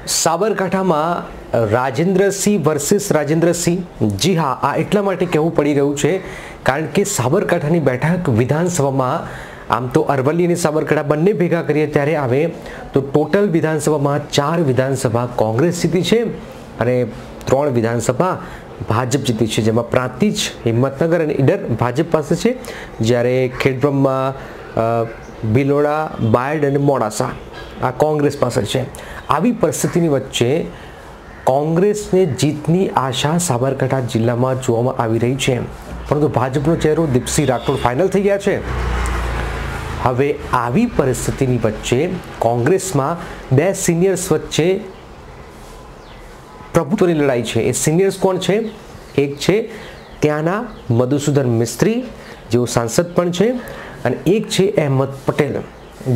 સાબરકાંઠામાં રાજેન્દ્રસિંહ વર્સિસ રાજેન્દ્રસિંહ। જી હા, આ એટલા માટે કહેવું પડી રહ્યું છે કારણ કે સાબરકાંઠાની બેઠક વિધાનસભામાં આમ તો અરવલ્લી અને સાબરકાંઠા બંને ભેગા કરીએ ત્યારે આવે તો ટોટલ વિધાનસભામાં 4 વિધાનસભા કોંગ્રેસ જીતી છે અને 3 વિધાનસભા ભાજપ જીતી છે, જેમાં પ્રાંતિજ, હિંમતનગર અને ઈડર ભાજપ પાસે છે, જ્યારે ખેડબ્રહ્મા, ભિલોડા, બાયડ અને મોડાસા આ કોંગ્રેસ પાસે છે। આવી પરિસ્થિતિની વચ્ચે કોંગ્રેસને જીતની આશા સાબરકાંઠા જિલ્લામાં જોવામાં આવી રહી છે, પરંતુ ભાજપનો ચહેરો દીપસિંહ રાઠોડ ફાઇનલ થઈ ગયા છે। હવે આવી પરિસ્થિતિની વચ્ચે કોંગ્રેસમાં 2 સિનિયર્સ વચ્ચે પ્રભુત્વની લડાઈ છે। એ સિનિયર્સ કોણ છે? એક છે ત્યાંના મધુસૂદન મિસ્ત્રી, જેઓ સાંસદ પણ છે, અને એક છે અહેમદ પટેલ।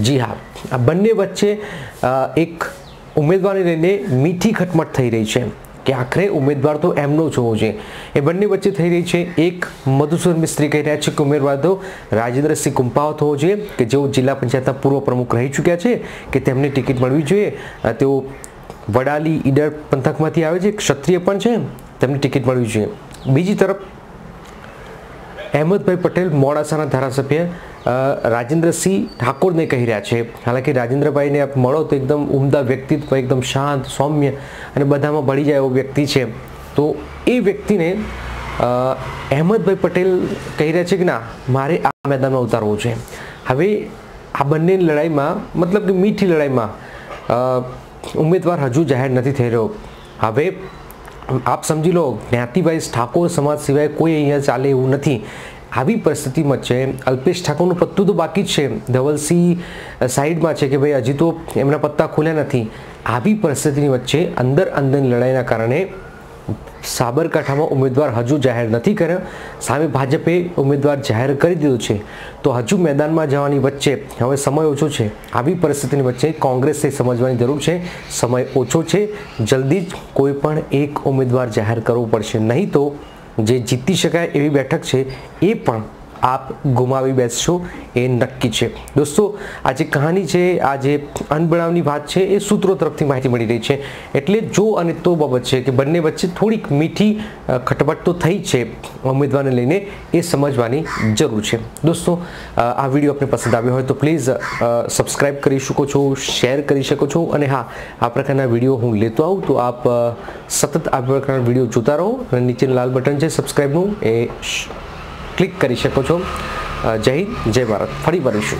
જી હા, આ બંને વચ્ચે એક ઉમેદવારને લઈને મીઠી ખટમટ થઈ રહી છે કે આખરે ઉમેદવાર તો એમનો જ હોવો જોઈએ। એ બંને વચ્ચે થઈ રહી છે। એક મધુસૂદન મિસ્ત્રી કહી રહ્યા છે કે ઉમેદવાર તો રાજેન્દ્રસિંહ કુંપાવત હોવો જોઈએ, કે જેઓ જિલ્લા પંચાયતના પૂર્વ પ્રમુખ રહી ચૂક્યા છે, કે તેમને ટિકિટ મળવી જોઈએ। તેઓ વડાલી ઈડર પંથકમાંથી આવે છે, ક્ષત્રિય પણ છે, તેમને ટિકિટ મળવી જોઈએ। બીજી તરફ અહેમદભાઈ પટેલ મોડાસાના ધારાસભ્ય રાજેન્દ્રસિંહ ઠાકોરને કહી રહ્યા છે। હાલાકી રાજેન્દ્રભાઈને આપ મળો તો એકદમ ઉમદા વ્યક્તિત્વ, એકદમ શાંત, સૌમ્ય અને બધામાં ભળી જાય એવો વ્યક્તિ છે, તો એ વ્યક્તિને અહેમદભાઈ પટેલ કહી રહ્યા છે કે ના, મારે આ મેદાનમાં ઉતારવો છે। હવે આ બંને લડાઈમાં, મતલબ કે મીઠી લડાઈમાં ઉમેદવાર હજુ જાહેર નથી થઈ રહ્યો। હવે આપ સમજી લો, જ્ઞાતિવાઇઝ ઠાકોર સમાજ સિવાય કોઈ અહીંયા ચાલે એવું નથી। આવી પરિસ્થિતિમાં છે અલ્પેશ ઠાકોરનું પત્તું તો બાકી જ છે, ધવલસિંહ સાઈડમાં છે કે ભાઈ હજી તો એમના પત્તા ખુલ્યા નથી। આવી પરિસ્થિતિની વચ્ચે અંદરની લડાઈના કારણે સાબરકાંઠામાં ઉમેદવાર હજુ જાહેર નથી કર્યો, સામે ભાજપે ઉમેદવાર જાહેર કરી દીધો છે, તો હજુ મેદાનમાં જવાની વચ્ચે હવે સમય ઓછો છે। આવી પરિસ્થિતિની વચ્ચે કોંગ્રેસે સમજવાની જરૂર છે, સમય ઓછો છે, જલ્દી જ કોઈ પણ એક ઉમેદવાર જાહેર કરવો પડશે, નહીં તો જે જીતી શકાય એવી બેઠક છે એ પણ આપ ગુમાવી બેસશો, એ નક્કી છે। દોસ્તો, આ જે કહાની છે, આ જે અનબનાવની વાત છે, એ સૂત્રો તરફથી માહિતી મળી રહી છે, એટલે જો અને તો બાબત છે કે બંને વચ્ચે થોડીક મીઠી ખટપટ તો થઈ છે ઉમેદવારને લઈને, એ સમજવાની જરૂર છે। દોસ્તો, આ વિડીયો આપને પસંદ આવ્યો હોય તો પ્લીઝ સબસ્ક્રાઈબ કરી શકો છો, શેર કરી શકો છો, અને હા, આ પ્રકારના વિડીયો હું લેતો આવું તો આપ સતત આ પ્રકારના વિડીયો જોતા રહો, અને નીચે લાલ બટન છે સબસ્ક્રાઈબનું, એ ક્લિક કરી શકો છો। જય હિન્દ, જય ભારત, ફરી મળીશું।